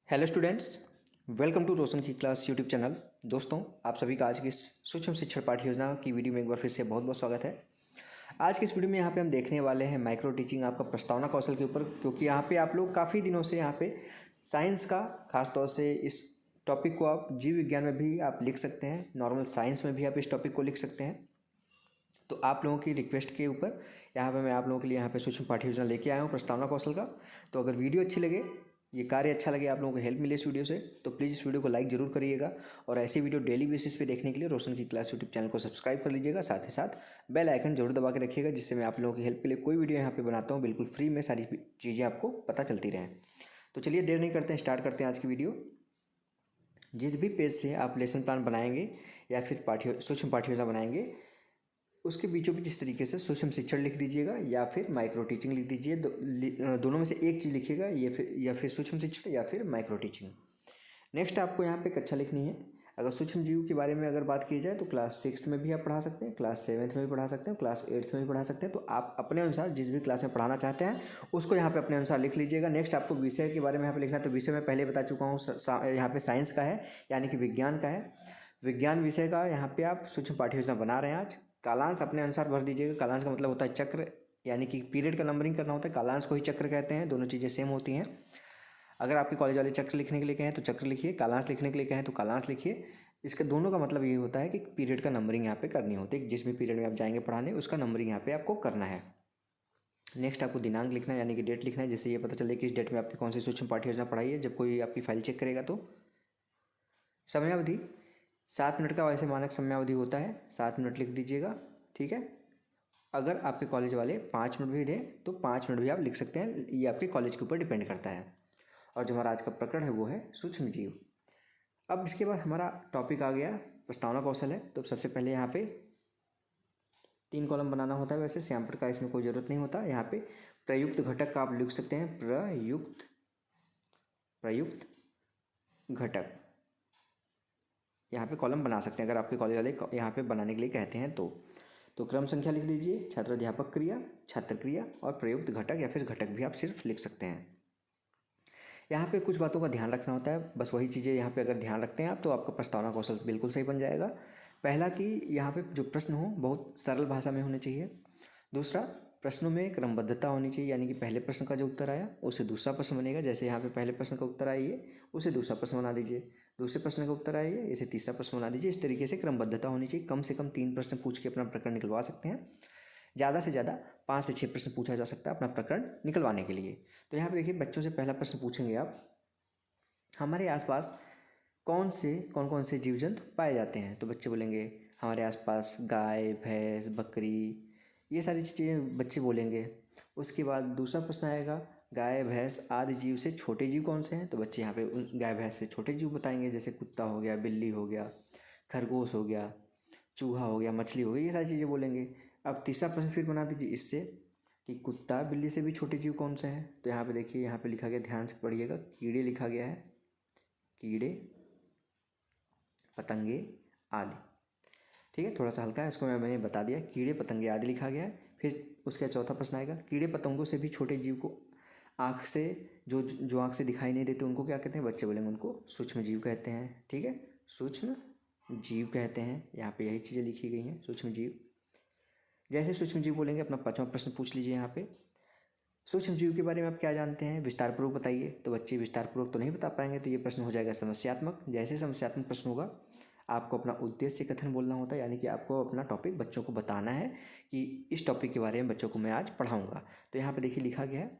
Hello students, welcome to रोशन की class YouTube channel. दोस्तों, आप सभी का आज की इस सूक्ष्म शिक्षण पाठ्य योजना की वीडियो में एक बार फिर से बहुत बहुत स्वागत है। आज की इस वीडियो में यहाँ पे हम देखने वाले हैं माइक्रो टीचिंग आपका प्रस्तावना कौशल के ऊपर, क्योंकि यहाँ पे आप लोग काफ़ी दिनों से यहाँ पे साइंस का खासतौर से इस टॉपिक को आप जीव विज्ञान में भी आप लिख सकते हैं, नॉर्मल साइंस में भी आप इस टॉपिक को लिख सकते हैं। तो आप लोगों की रिक्वेस्ट के ऊपर यहाँ पे मैं आप लोगों के लिए यहाँ पे सूक्ष्म पाठ्य योजना लेके आया हूँ प्रस्तावना कौशल का। तो अगर वीडियो अच्छी लगे, ये कार्य अच्छा लगे, आप लोगों को हेल्प मिले इस वीडियो से, तो प्लीज़ इस वीडियो को लाइक जरूर करिएगा। और ऐसी वीडियो डेली बेसिस पे देखने के लिए रोशन की क्लास यूट्यूब चैनल को सब्सक्राइब कर लीजिएगा। साथ ही साथ बेल आइकन जरूर दबा के रखिएगा, जिससे मैं आप लोगों की हेल्प के लिए कोई वीडियो यहाँ पे बनाता हूँ बिल्कुल फ्री में, सारी चीज़ें आपको पता चलती रहें। तो चलिए देर नहीं करते हैं, स्टार्ट करते हैं आज की वीडियो। जिस भी पेज से आप लेसन प्लान बनाएंगे या फिर सूक्ष्म पाठ्य योजना बनाएंगे, उसके बीचों बीच इस तरीके से सूक्ष्म शिक्षण लिख दीजिएगा या फिर माइक्रो टीचिंग लिख दीजिए। दोनों में से एक चीज़ लिखिएगा, या फिर सूक्ष्म शिक्षण या फिर माइक्रो टीचिंग। नेक्स्ट आपको यहाँ पे कक्षा लिखनी है। अगर सूक्ष्म जीव के बारे में अगर बात की जाए तो क्लास 6 में भी आप पढ़ा सकते हैं, क्लास 7 में भी पढ़ा सकते हैं, क्लास 8 में भी पढ़ा सकते हैं। तो आप अपने अनुसार जिस भी क्लास में पढ़ाना चाहते हैं उसको यहाँ पे अपने अनुसार लिख लीजिएगा। नेक्स्ट आपको विषय के बारे में यहाँ पे लिखना है। तो विषय मैं पहले बता चुका हूँ, यहाँ पे साइंस का है, यानी कि विज्ञान का है। विज्ञान विषय का यहाँ पे आप सूक्ष्म पाठ्य योजना बना रहे हैं आज। कालांश अपने अनुसार भर दीजिएगा। कालांश का मतलब होता है चक्र, यानी कि पीरियड का नंबरिंग करना होता है। कालांश को ही चक्र कहते हैं, दोनों चीज़ें सेम होती हैं। अगर आपके कॉलेज वाले चक्र लिखने के लिए कहें तो चक्र लिखिए, कालांश लिखने के लिए कहें तो कालांश लिखिए। इसके दोनों का मतलब ये होता है कि पीरियड का नंबरिंग यहाँ पे करनी होती है। जिस भी पीरियड में आप जाएंगे पढ़ाने, उसका नंबरिंग यहाँ पे आपको करना है। नेक्स्ट आपको दिनांक लिखना है, यानी कि डेट लिखना है, जिससे ये पता चले कि इस डेट में आपकी कौन सी सूक्ष्म पाठ्य योजना पढ़ाई है। जब कोई आपकी फाइल चेक करेगा तो समयावधि 7 मिनट का वैसे मानक समयावधि होता है, 7 मिनट लिख दीजिएगा। ठीक है। अगर आपके कॉलेज वाले 5 मिनट भी दें तो 5 मिनट भी आप लिख सकते हैं, ये आपके कॉलेज के ऊपर डिपेंड करता है। और जो हमारा आज का प्रकरण है वो है सूक्ष्म जीव। अब इसके बाद हमारा टॉपिक आ गया प्रस्तावना कौशल है। तो सबसे पहले यहाँ पे 3 कॉलम बनाना होता है। वैसे श्यामपुर का इसमें कोई ज़रूरत नहीं होता। यहाँ पे प्रयुक्त घटक का आप लिख सकते हैं, प्रयुक्त घटक यहाँ पे कॉलम बना सकते हैं, अगर आपके कॉलेज वाले यहाँ पे बनाने के लिए कहते हैं तो क्रम संख्या लिख लीजिए, छात्र अध्यापक क्रिया, छात्र क्रिया और प्रयुक्त घटक या फिर घटक भी आप सिर्फ लिख सकते हैं। यहाँ पे कुछ बातों का ध्यान रखना होता है, बस वही चीज़ें यहाँ पे अगर ध्यान रखते हैं आप तो आपका प्रस्तावना कौशल बिल्कुल सही बन जाएगा। पहला कि यहाँ पे जो प्रश्न हो बहुत सरल भाषा में होने चाहिए। दूसरा, प्रश्नों में क्रमबद्धता होनी चाहिए, यानी कि पहले प्रश्न का जो उत्तर आया उससे दूसरा प्रश्न बनेगा। जैसे यहाँ पे पहले प्रश्न का उत्तर आइए उसे दूसरा प्रश्न बना दीजिए, दूसरे प्रश्न का उत्तर आइए इसे तीसरा प्रश्न बना दीजिए। इस तरीके से क्रमबद्धता होनी चाहिए। कम से कम 3 प्रश्न पूछ के अपना प्रकरण निकलवा सकते हैं। ज़्यादा से ज़्यादा 5 से 6 प्रश्न पूछा जा सकता है अपना प्रकरण निकलवाने के लिए। तो यहाँ पे देखिए, बच्चों से पहला प्रश्न पूछेंगे आप, हमारे आसपास कौन कौन से जीव जंतु पाए जाते हैं। तो बच्चे बोलेंगे हमारे आसपास गाय, भैंस, बकरी, ये सारी चीज़ें बच्चे बोलेंगे। उसके बाद दूसरा प्रश्न आएगा, गाय, भैंस आदि जीव से छोटे जीव कौन से हैं। तो बच्चे यहाँ पे गाय, भैंस से छोटे जीव बताएंगे, जैसे कुत्ता हो गया, बिल्ली हो गया, खरगोश हो गया, चूहा हो गया, मछली हो गई, ये सारी चीज़ें बोलेंगे। अब तीसरा प्रश्न फिर बना दीजिए इससे कि कुत्ता, बिल्ली से भी छोटे जीव कौन से हैं। तो यहाँ पे देखिए, यहाँ पे लिखा गया, ध्यान से पढ़िएगा, कीड़े लिखा गया है, कीड़े, पतंगे आदि। ठीक है, थोड़ा सा हल्का है, इसको मैंने बता दिया, कीड़े, पतंगे आदि लिखा गया है। फिर उसका चौथा प्रश्न आएगा, कीड़े पतंगों से भी छोटे जीव को आँख से जो आँख से दिखाई नहीं देते उनको क्या कहते हैं। बच्चे बोलेंगे उनको सूक्ष्म जीव कहते हैं। ठीक है, सूक्ष्म जीव कहते हैं। यहाँ पे यही चीज़ें लिखी गई हैं, सूक्ष्म जीव। जैसे सूक्ष्म जीव बोलेंगे, अपना 5वां प्रश्न पूछ लीजिए। यहाँ पे सूक्ष्म जीव के बारे में आप क्या जानते हैं, विस्तारपूर्वक बताइए। तो बच्चे विस्तारपूर्वक तो नहीं बता पाएंगे, तो ये प्रश्न हो जाएगा समस्यात्मक। जैसे समस्यात्मक प्रश्न होगा, आपको अपना उद्देश्य कथन बोलना होता है, यानी कि आपको अपना टॉपिक बच्चों को बताना है कि इस टॉपिक के बारे में बच्चों को मैं आज पढ़ाऊँगा। तो यहाँ पर देखिए लिखा गया है,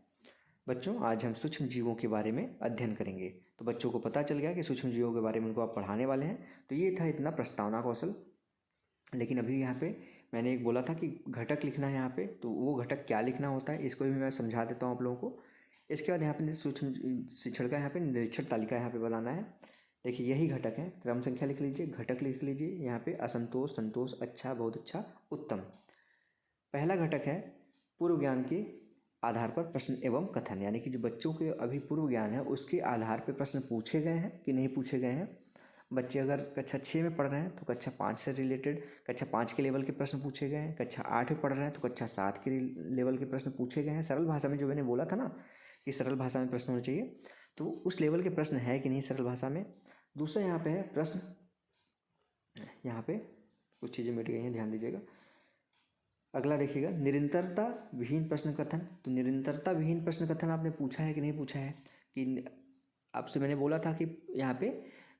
बच्चों आज हम सूक्ष्म जीवों के बारे में अध्ययन करेंगे। तो बच्चों को पता चल गया कि सूक्ष्म जीवों के बारे में उनको आप पढ़ाने वाले हैं। तो ये था इतना प्रस्तावना कौशल। लेकिन अभी यहाँ पे मैंने एक बोला था कि घटक लिखना है यहाँ पे, तो वो घटक क्या लिखना होता है इसको भी मैं समझा देता हूँ आप लोगों को। इसके बाद यहाँ पे सूक्ष्म शिक्षण का यहाँ पे निरीक्षण तालिका यहाँ पे बनाना है। देखिए यही घटक है, क्रम संख्या लिख लीजिए, घटक लिख लीजिए। यहाँ पे असंतोष, संतोष, अच्छा, बहुत अच्छा, उत्तम। पहला घटक है पूर्व ज्ञान के आधार पर प्रश्न एवं कथन, यानी कि जो बच्चों के अभी पूर्व ज्ञान है उसके आधार पर प्रश्न पूछे गए हैं कि नहीं पूछे गए हैं। बच्चे अगर कक्षा 6 में पढ़ रहे हैं तो कक्षा 5 से रिलेटेड कक्षा 5 के लेवल के प्रश्न पूछे गए हैं। कक्षा 8 में पढ़ रहे हैं तो कक्षा 7 के लेवल के प्रश्न पूछे गए हैं। सरल भाषा में, जो मैंने बोला था ना कि सरल भाषा में प्रश्न होने चाहिए, तो उस लेवल के प्रश्न है कि नहीं सरल भाषा में। दूसरा यहाँ पे है प्रश्न, यहाँ पे कुछ चीज़ें मिट गई हैं, ध्यान दीजिएगा। अगला देखिएगा, निरंतरता विहीन प्रश्न कथन। तो निरंतरता विहीन प्रश्न कथन आपने पूछा है कि नहीं पूछा है, कि आपसे मैंने बोला था कि यहाँ पे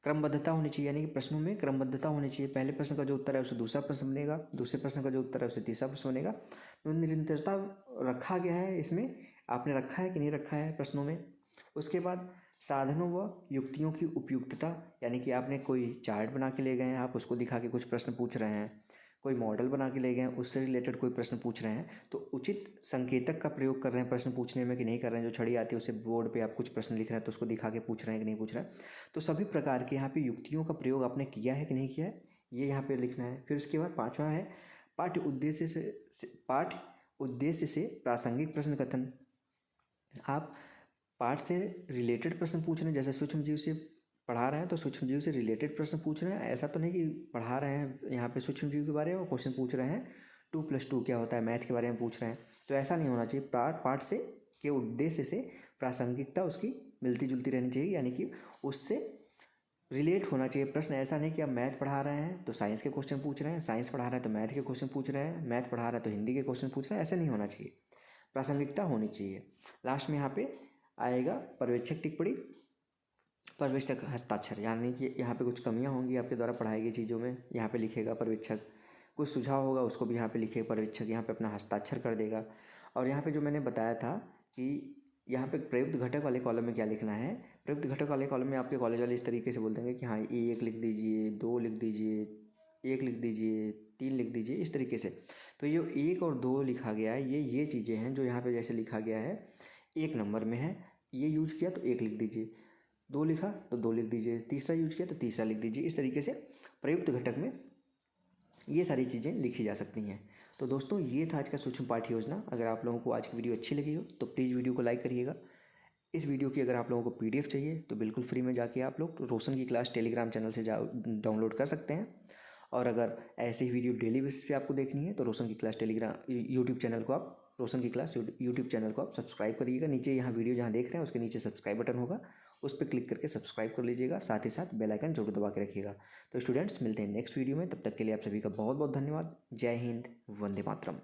क्रमबद्धता होनी चाहिए, यानी कि प्रश्नों में क्रमबद्धता होनी चाहिए। पहले प्रश्न का जो उत्तर है उसे दूसरा प्रश्न बनेगा, दूसरे प्रश्न का जो उत्तर है उसे तीसरा प्रश्न बनेगा। तो निरंतरता रखा गया है, इसमें आपने रखा है कि नहीं रखा है प्रश्नों में। उसके बाद साधनों व युक्तियों की उपयुक्तता, यानी कि आपने कोई चार्ट बना के ले गए हैं, आप उसको दिखा के कुछ प्रश्न पूछ रहे हैं, कोई मॉडल बना के ले गए हैं, उससे रिलेटेड कोई प्रश्न पूछ रहे हैं, तो उचित संकेतक का प्रयोग कर रहे हैं प्रश्न पूछने में कि नहीं कर रहे हैं। जो छड़ी आती है उससे बोर्ड पे आप कुछ प्रश्न लिख रहे हैं तो उसको दिखा के पूछ रहे हैं कि नहीं पूछ रहे हैं। तो सभी प्रकार के यहाँ पे युक्तियों का प्रयोग आपने किया है कि नहीं किया है, ये यहाँ पे लिखना है। फिर उसके बाद पाँचवा है पाठ्य उद्देश्य से प्रासंगिक प्रश्न कथन। आप पाठ से रिलेटेड प्रश्न पूछ रहे हैं, जैसे सूक्ष्म जीव से पढ़ा रहे हैं तो सूक्ष्म जीव से रिलेटेड प्रश्न पूछ रहे हैं। ऐसा तो नहीं कि पढ़ा रहे हैं यहाँ पे सूक्ष्म जीव के बारे में और क्वेश्चन पूछ रहे हैं 2+2 क्या होता है मैथ के बारे में पूछ रहे हैं, तो ऐसा नहीं होना चाहिए। पाठ से के उद्देश्य से प्रासंगिकता उसकी मिलती जुलती रहनी चाहिए, यानी कि उससे रिलेट होना चाहिए प्रश्न। ऐसा नहीं कि आप मैथ पढ़ा रहे हैं तो साइंस के क्वेश्चन पूछ रहे हैं, साइंस पढ़ा रहे हैं तो मैथ के क्वेश्चन पूछ रहे हैं, मैथ पढ़ा रहे हैं तो हिंदी के क्वेश्चन पूछ रहे हैं, ऐसा नहीं होना चाहिए। प्रासंगिकता होनी चाहिए। लास्ट में यहाँ पे आएगा पर्यवेक्षक टिप्पणी, पर्यवेक्षक हस्ताक्षर, यानी कि यहाँ पे कुछ कमियाँ होंगी आपके द्वारा पढ़ाई गई चीज़ों में, यहाँ पे लिखेगा पर्यवेक्षक। कुछ सुझाव होगा उसको भी यहाँ पे लिखेगा पर्यवेक्षक, यहाँ पे अपना हस्ताक्षर कर देगा। और यहाँ पे जो मैंने बताया था कि यहाँ पे प्रयुक्त घटक वाले कॉलम में क्या लिखना है, प्रयुक्त घटक वाले कॉलम में आपके कॉलेज वाले इस तरीके से बोल देंगे कि हाँ 1 लिख दीजिए, 2 लिख दीजिए, 1 लिख दीजिए, 3 लिख दीजिए, इस तरीके से। तो ये 1 और 2 लिखा गया है, ये चीज़ें हैं जो यहाँ पे जैसे लिखा गया है 1 नंबर में है, ये यूज किया तो 1 लिख दीजिए, 2 लिखा तो 2 लिख दीजिए, तीसरा यूज किया तो तीसरा लिख दीजिए। इस तरीके से प्रयुक्त घटक में ये सारी चीज़ें लिखी जा सकती हैं। तो दोस्तों ये था आज का सूक्ष्म पाठ्य योजना। अगर आप लोगों को आज की वीडियो अच्छी लगी हो तो प्लीज़ वीडियो को लाइक करिएगा। इस वीडियो की अगर आप लोगों को पीडीएफ चाहिए तो बिल्कुल फ्री में जाके आप लोग रोशन की क्लास टेलीग्राम चैनल से डाउनलोड कर सकते हैं। और अगर ऐसे ही वीडियो डेली बेसिस पे आपको देखनी है तो रोशन की क्लास टेलीग्राम यूट्यूब चैनल को आप रोशन की क्लास यूट्यूब चैनल को आप सब्सक्राइब करिएगा। नीचे यहाँ वीडियो जहाँ देख रहे हैं उसके नीचे सब्सक्राइब बटन होगा, उस पर क्लिक करके सब्सक्राइब कर लीजिएगा, साथ ही साथ बेल आइकन जरूर दबा के रखिएगा। तो स्टूडेंट्स मिलते हैं नेक्स्ट वीडियो में, तब तक के लिए आप सभी का बहुत बहुत धन्यवाद। जय हिंद, वंदे मातरम।